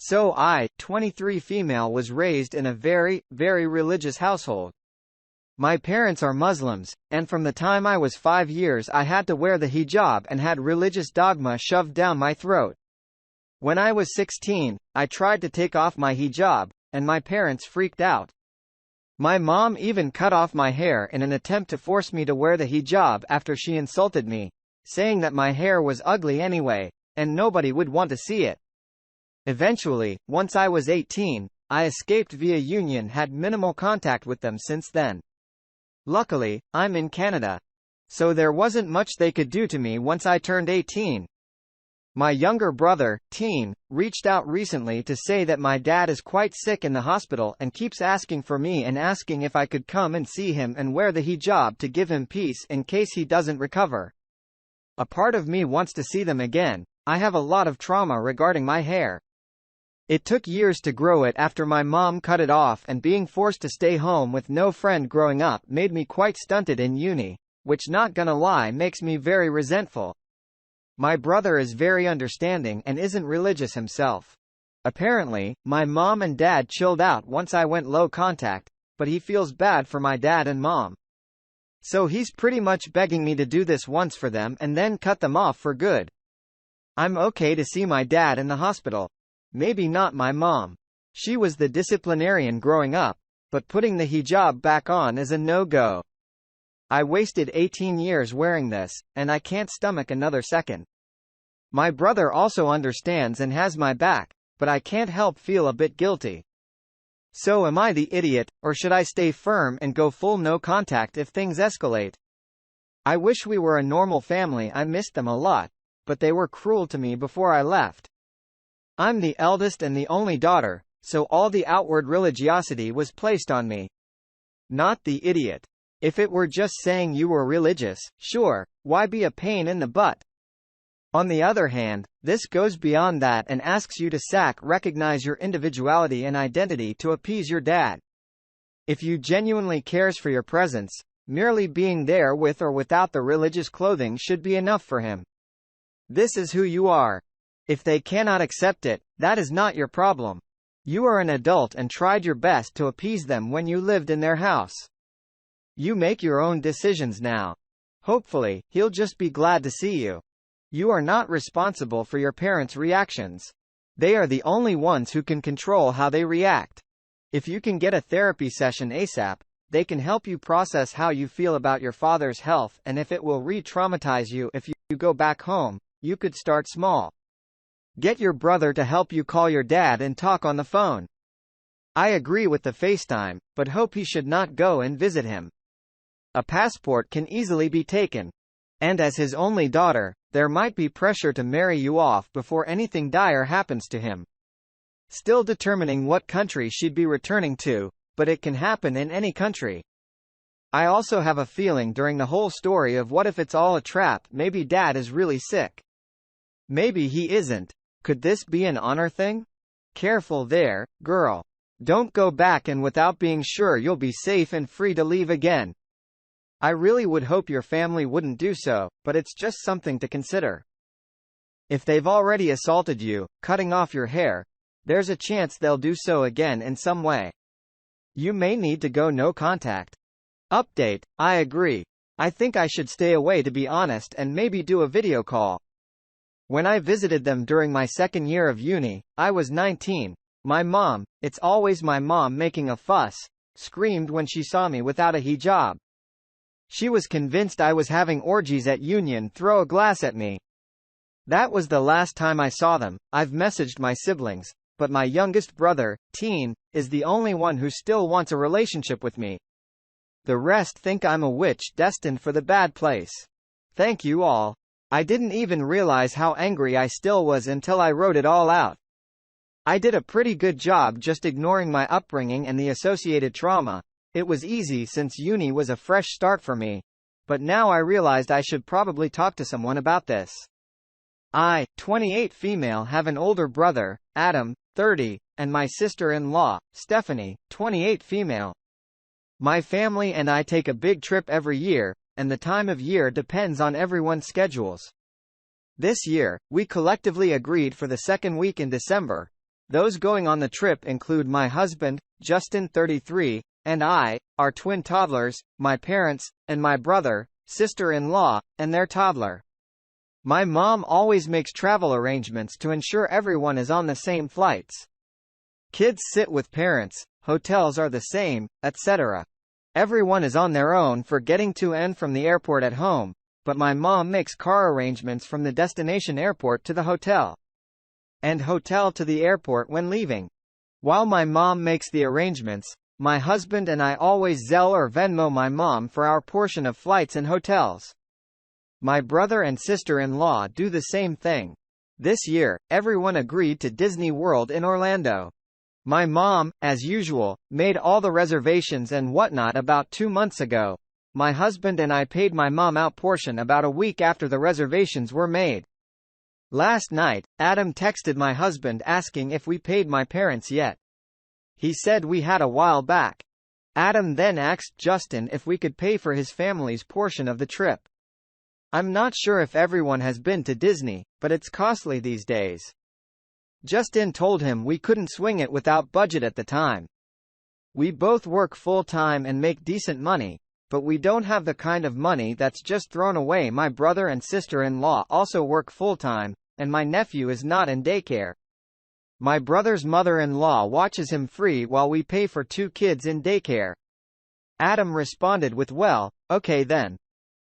So I, 23 female, was raised in a very, very religious household. My parents are Muslims, and from the time I was 5 years I had to wear the hijab and had religious dogma shoved down my throat. When I was 16, I tried to take off my hijab, and my parents freaked out. My mom even cut off my hair in an attempt to force me to wear the hijab after she insulted me, saying that my hair was ugly anyway, and nobody would want to see it. Eventually, once I was 18, I escaped via union, had minimal contact with them since then. Luckily, I'm in Canada. So there wasn't much they could do to me once I turned 18. My younger brother, Teen, reached out recently to say that my dad is quite sick in the hospital and keeps asking for me and asking if I could come and see him and wear the hijab to give him peace in case he doesn't recover. A part of me wants to see them again. I have a lot of trauma regarding my hair. It took years to grow it after my mom cut it off, and being forced to stay home with no friend growing up made me quite stunted in uni, which, not gonna lie, makes me very resentful. My brother is very understanding and isn't religious himself. Apparently, my mom and dad chilled out once I went low contact, but he feels bad for my dad and mom. So he's pretty much begging me to do this once for them and then cut them off for good. I'm okay to see my dad in the hospital. Maybe not my mom. She was the disciplinarian growing up, but putting the hijab back on is a no-go. I wasted 18 years wearing this, and I can't stomach another second. My brother also understands and has my back, but I can't help feel a bit guilty. So am I the idiot, or should I stay firm and go full no contact if things escalate? I wish we were a normal family. I missed them a lot, but they were cruel to me before I left. I'm the eldest and the only daughter, so all the outward religiosity was placed on me. Not the idiot. If it were just saying you were religious, sure, why be a pain in the butt? On the other hand, this goes beyond that and asks you to recognize your individuality and identity to appease your dad. If you genuinely cares for your presence, merely being there with or without the religious clothing should be enough for him. This is who you are. If they cannot accept it, that is not your problem. You are an adult and tried your best to appease them when you lived in their house. You make your own decisions now. Hopefully, he'll just be glad to see you. You are not responsible for your parents' reactions. They are the only ones who can control how they react. If you can get a therapy session ASAP, they can help you process how you feel about your father's health, and if it will re-traumatize you if you go back home, you could start small. Get your brother to help you call your dad and talk on the phone. I agree with the FaceTime, but hope he should not go and visit him. A passport can easily be taken. And as his only daughter, there might be pressure to marry you off before anything dire happens to him. Still determining what country she'd be returning to, but it can happen in any country. I also have a feeling during the whole story of what if it's all a trap, maybe dad is really sick. Maybe he isn't. Could this be an honor thing? Careful there, girl. Don't go back and without being sure you'll be safe and free to leave again. I really would hope your family wouldn't do so, but it's just something to consider. If they've already assaulted you, cutting off your hair, there's a chance they'll do so again in some way. You may need to go no contact. Update, I agree. I think I should stay away to be honest and maybe do a video call. When I visited them during my second year of uni, I was 19. My mom, it's always my mom making a fuss, screamed when she saw me without a hijab. She was convinced I was having orgies at union, throw a glass at me. That was the last time I saw them. I've messaged my siblings, but my youngest brother, Teen, is the only one who still wants a relationship with me. The rest think I'm a witch destined for the bad place. Thank you all. I didn't even realize how angry I still was until I wrote it all out. I did a pretty good job just ignoring my upbringing and the associated trauma. It was easy since uni was a fresh start for me. But now I realized I should probably talk to someone about this. I, 28 female, have an older brother, Adam, 30, and my sister-in-law, Stephanie, 28 female. My family and I take a big trip every year, and the time of year depends on everyone's schedules. This year, we collectively agreed for the second week in December, Those going on the trip include my husband, Justin 33, and I, our twin toddlers, my parents, and my brother, sister-in-law, and their toddler. My mom always makes travel arrangements to ensure everyone is on the same flights. Kids sit with parents, hotels are the same, etc. Everyone is on their own for getting to and from the airport at home, but my mom makes car arrangements from the destination airport to the hotel, and hotel to the airport when leaving. While my mom makes the arrangements, my husband and I always Zelle or Venmo my mom for our portion of flights and hotels. My brother and sister-in-law do the same thing. This year, everyone agreed to Disney World in Orlando. My mom, as usual, made all the reservations and whatnot about 2 months ago. My husband and I paid my mom out portion about a week after the reservations were made. Last night, Adam texted my husband asking if we paid my parents yet. He said we had a while back. Adam then asked Justin if we could pay for his family's portion of the trip. I'm not sure if everyone has been to Disney, but it's costly these days. Justin told him we couldn't swing it without budget at the time. We both work full-time and make decent money, but we don't have the kind of money that's just thrown away. My brother and sister-in-law also work full-time, and my nephew is not in daycare. My brother's mother-in-law watches him free while we pay for 2 kids in daycare. Adam responded with, "Well, okay then."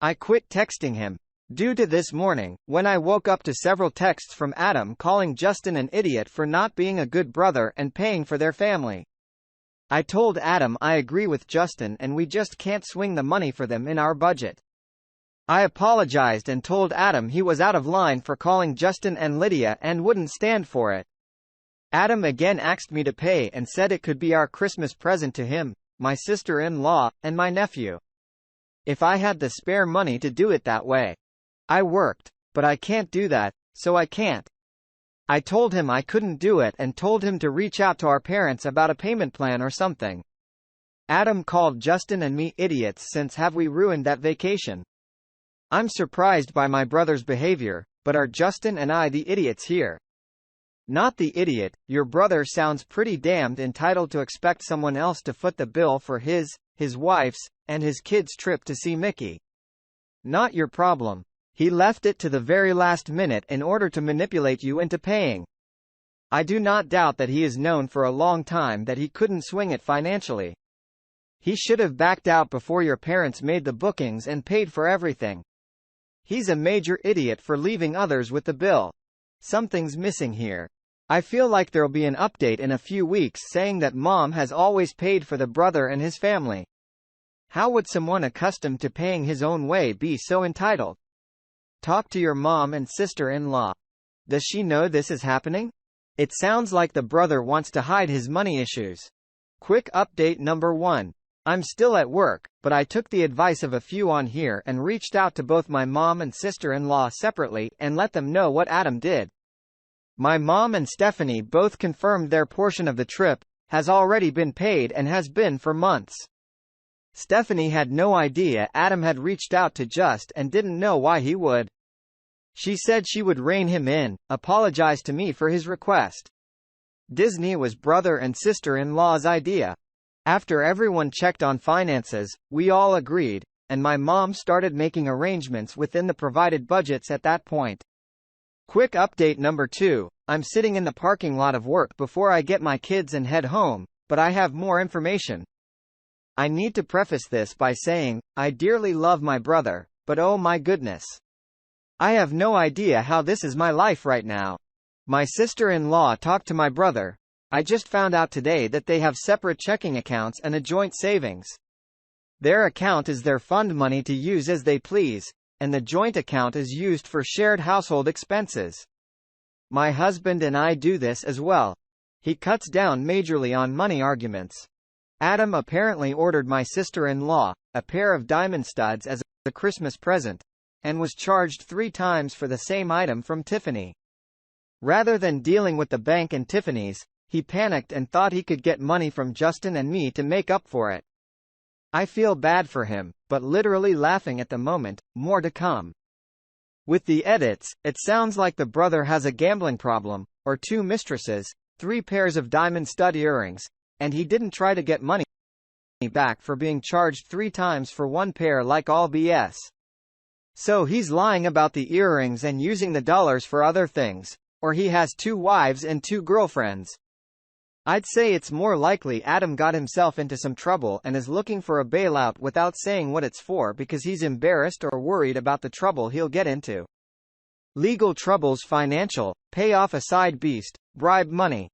I quit texting him. Due to this morning, when I woke up to several texts from Adam calling Justin an idiot for not being a good brother and paying for their family. I told Adam I agree with Justin and we just can't swing the money for them in our budget. I apologized and told Adam he was out of line for calling Justin and Lydia and wouldn't stand for it. Adam again asked me to pay and said it could be our Christmas present to him, my sister-in-law, and my nephew. If I had the spare money to do it that way. I worked, but I can't do that, so I can't. I told him I couldn't do it and told him to reach out to our parents about a payment plan or something. Adam called Justin and me idiots since have we ruined that vacation. I'm surprised by my brother's behavior, but are Justin and I the idiots here? Not the idiot, your brother sounds pretty damned entitled to expect someone else to foot the bill for his wife's, and his kids' trip to see Mickey. Not your problem. He left it to the very last minute in order to manipulate you into paying. I do not doubt that he has known for a long time that he couldn't swing it financially. He should have backed out before your parents made the bookings and paid for everything. He's a major idiot for leaving others with the bill. Something's missing here. I feel like there'll be an update in a few weeks saying that mom has always paid for the brother and his family. How would someone accustomed to paying his own way be so entitled? Talk to your mom and sister-in-law. Does she know this is happening? It sounds like the brother wants to hide his money issues. Quick update number 1. I'm still at work, but I took the advice of a few on here and reached out to both my mom and sister-in-law separately and let them know what Adam did. My mom and Stephanie both confirmed their portion of the trip has already been paid and has been for months. Stephanie had no idea Adam had reached out to Just and didn't know why he would. She said she would rein him in, apologize to me for his request. Disney was brother and sister-in-law's idea. After everyone checked on finances, we all agreed, and my mom started making arrangements within the provided budgets at that point. Quick update number 2, I'm sitting in the parking lot of work before I get my kids and head home, but I have more information. I need to preface this by saying, I dearly love my brother, but oh my goodness. I have no idea how this is my life right now. My sister-in-law talked to my brother. I just found out today that they have separate checking accounts and a joint savings. Their account is their fund money to use as they please, and the joint account is used for shared household expenses. My husband and I do this as well. He cuts down majorly on money arguments. Adam apparently ordered my sister-in-law a pair of diamond studs as a Christmas present, and was charged 3 times for the same item from Tiffany. Rather than dealing with the bank and Tiffany's, he panicked and thought he could get money from Justin and me to make up for it. I feel bad for him, but literally laughing at the moment, more to come. With the edits, it sounds like the brother has a gambling problem, or 2 mistresses, 3 pairs of diamond stud earrings, and he didn't try to get money back for being charged 3 times for 1 pair like all BS. So he's lying about the earrings and using the dollars for other things, or he has 2 wives and 2 girlfriends. I'd say it's more likely Adam got himself into some trouble and is looking for a bailout without saying what it's for because he's embarrassed or worried about the trouble he'll get into. Legal troubles, financial, pay off a side beast, bribe money.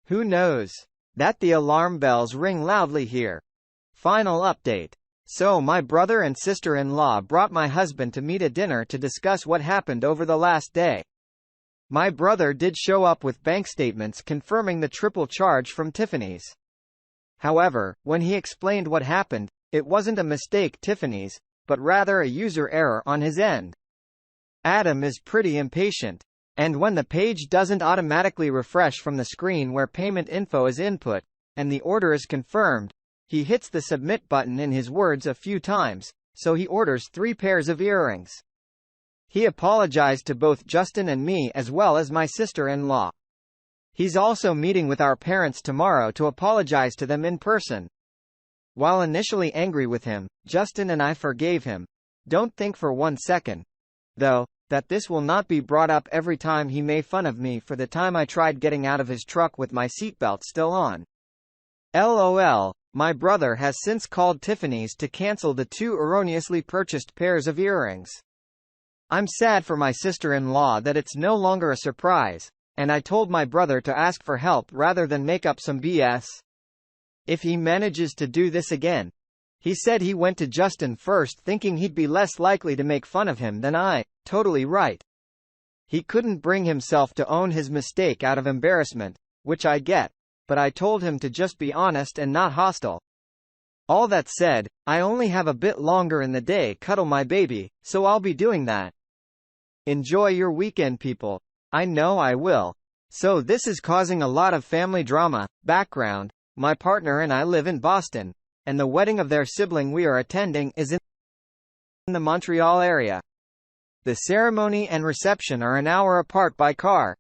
Who knows? That the alarm bells ring loudly here. Final update. So my brother and sister-in-law brought my husband to meet at dinner to discuss what happened over the last day. My brother did show up with bank statements confirming the triple charge from Tiffany's. However, when he explained what happened, it wasn't a mistake Tiffany's, but rather a user error on his end. Adam is pretty impatient, and when the page doesn't automatically refresh from the screen where payment info is input, and the order is confirmed, he hits the submit button in his words a few times, so he orders 3 pairs of earrings. He apologized to both Justin and me as well as my sister-in-law. He's also meeting with our parents tomorrow to apologize to them in person. While initially angry with him, Justin and I forgave him. Don't think for 1 second, though, that this will not be brought up every time he made fun of me for the time I tried getting out of his truck with my seatbelt still on. LOL. My brother has since called Tiffany's to cancel the 2 erroneously purchased pairs of earrings. I'm sad for my sister-in-law that it's no longer a surprise, and I told my brother to ask for help rather than make up some BS. If he manages to do this again. He said he went to Justin first thinking he'd be less likely to make fun of him than I. Totally right. He couldn't bring himself to own his mistake out of embarrassment, which I get, but I told him to just be honest and not hostile. All that said, I only have a bit longer in the day cuddle my baby, so I'll be doing that. Enjoy your weekend, people. I know I will. So this is causing a lot of family drama. Background: my partner and I live in Boston, and the wedding of their sibling we are attending is in the Montreal area. The ceremony and reception are an hour apart by car.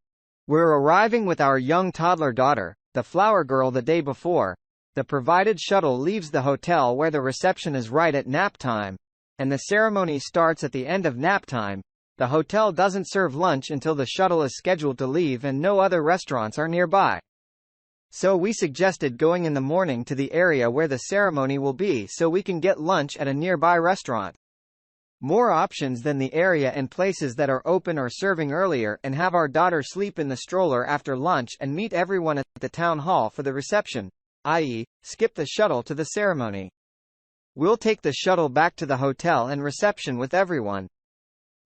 We're arriving with our young toddler daughter, the flower girl, the day before. The provided shuttle leaves the hotel where the reception is right at nap time, and the ceremony starts at the end of nap time. The hotel doesn't serve lunch until the shuttle is scheduled to leave and no other restaurants are nearby. So we suggested going in the morning to the area where the ceremony will be so we can get lunch at a nearby restaurant. More options than the area and places that are open or serving earlier, and have our daughter sleep in the stroller after lunch and meet everyone at the town hall for the reception, i.e., skip the shuttle to the ceremony. We'll take the shuttle back to the hotel and reception with everyone.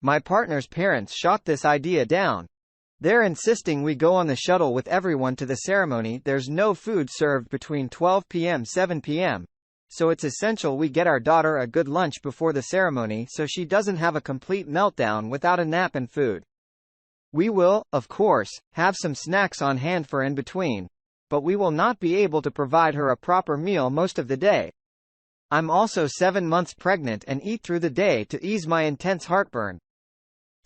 My partner's parents shot this idea down. They're insisting we go on the shuttle with everyone to the ceremony. There's no food served between 12 p.m. 7 p.m. So it's essential we get our daughter a good lunch before the ceremony so she doesn't have a complete meltdown without a nap and food. We will, of course, have some snacks on hand for in between, but we will not be able to provide her a proper meal most of the day. I'm also 7 months pregnant and eat through the day to ease my intense heartburn.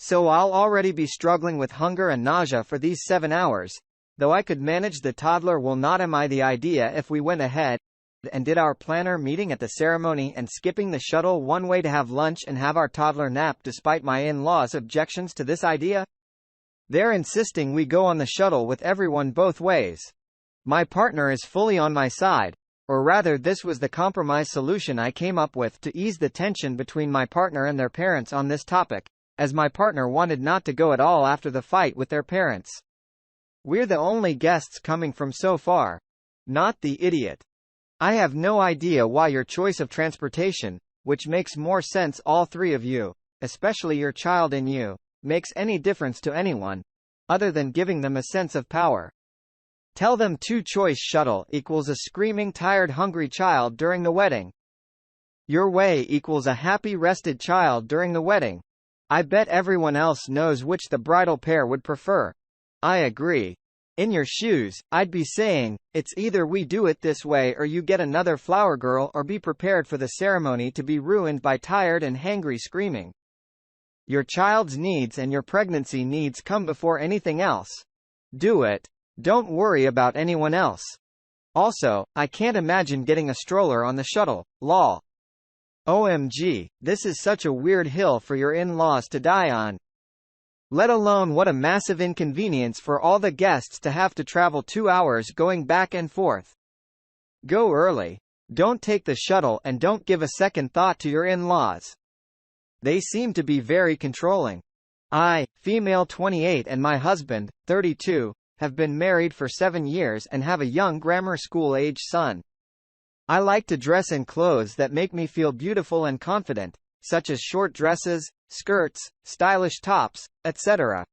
So I'll already be struggling with hunger and nausea for these 7 hours, though I could manage the toddler will not. Am I the idea if we went ahead and did our planner meeting at the ceremony and skipping the shuttle one way to have lunch and have our toddler nap despite my in-laws' objections to this idea? They're insisting we go on the shuttle with everyone both ways. My partner is fully on my side, or rather this was the compromise solution I came up with to ease the tension between my partner and their parents on this topic, as my partner wanted not to go at all after the fight with their parents. We're the only guests coming from so far. Not the idiot. I have no idea why your choice of transportation, which makes more sense all 3 of you, especially your child and you, makes any difference to anyone, other than giving them a sense of power. Tell them 2-choice shuttle equals a screaming tired hungry child during the wedding. Your way equals a happy rested child during the wedding. I bet everyone else knows which the bridal pair would prefer. I agree. In your shoes, I'd be saying, it's either we do it this way or you get another flower girl, or be prepared for the ceremony to be ruined by tired and hangry screaming. Your child's needs and your pregnancy needs come before anything else. Do it. Don't worry about anyone else. Also, I can't imagine getting a stroller on the shuttle, lol. OMG, this is such a weird hill for your in-laws to die on. Let alone what a massive inconvenience for all the guests to have to travel 2 hours going back and forth. Go early. Don't take the shuttle and don't give a second thought to your in-laws. They seem to be very controlling. I, female 28 and my husband, 32, have been married for 7 years and have a young grammar school-age son. I like to dress in clothes that make me feel beautiful and confident, such as short dresses, skirts, stylish tops, etc.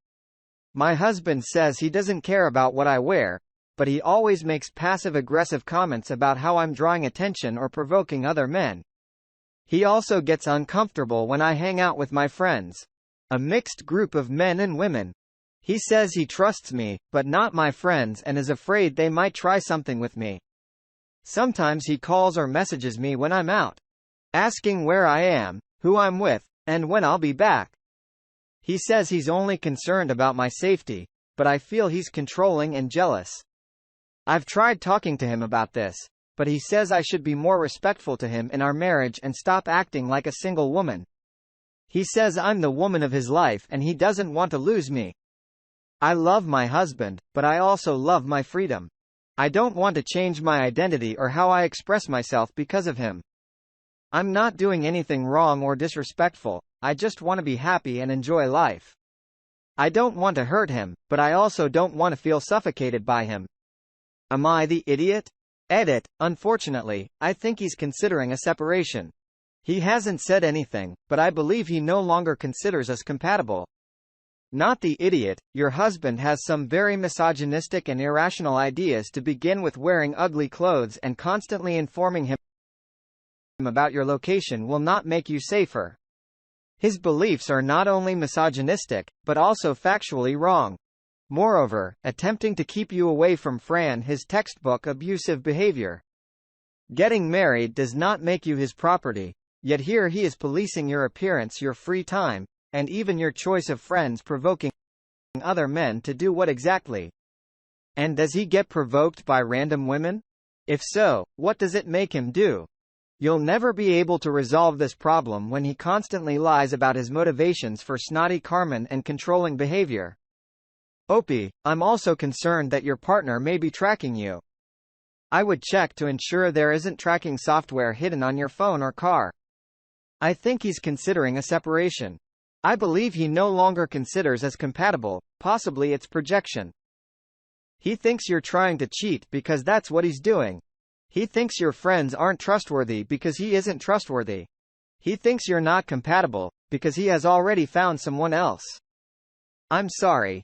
My husband says he doesn't care about what I wear, but he always makes passive-aggressive comments about how I'm drawing attention or provoking other men. He also gets uncomfortable when I hang out with my friends, a mixed group of men and women. He says he trusts me, but not my friends, and is afraid they might try something with me. Sometimes he calls or messages me when I'm out, asking where I am, who I'm with, and when I'll be back. He says he's only concerned about my safety, but I feel he's controlling and jealous. I've tried talking to him about this, but he says I should be more respectful to him in our marriage and stop acting like a single woman. He says I'm the woman of his life and he doesn't want to lose me. I love my husband, but I also love my freedom. I don't want to change my identity or how I express myself because of him. I'm not doing anything wrong or disrespectful, I just want to be happy and enjoy life. I don't want to hurt him, but I also don't want to feel suffocated by him. Am I the idiot? Edit. Unfortunately, I think he's considering a separation. He hasn't said anything, but I believe he no longer considers us compatible. Not the idiot, your husband has some very misogynistic and irrational ideas to begin with. Wearing ugly clothes and constantly informing him about your location will not make you safer. His beliefs are not only misogynistic, but also factually wrong. Moreover, attempting to keep you away from Fran his textbook abusive behavior. Getting married does not make you his property, yet here he is policing your appearance, your free time, and even your choice of friends, provoking other men to do what exactly? And does he get provoked by random women? If so, what does it make him do? You'll never be able to resolve this problem when he constantly lies about his motivations for snotty Carmen and controlling behavior. Opie, I'm also concerned that your partner may be tracking you. I would check to ensure there isn't tracking software hidden on your phone or car. I think he's considering a separation. I believe he no longer considers us compatible, possibly it's projection. He thinks you're trying to cheat because that's what he's doing. He thinks your friends aren't trustworthy because he isn't trustworthy. He thinks you're not compatible because he has already found someone else. I'm sorry,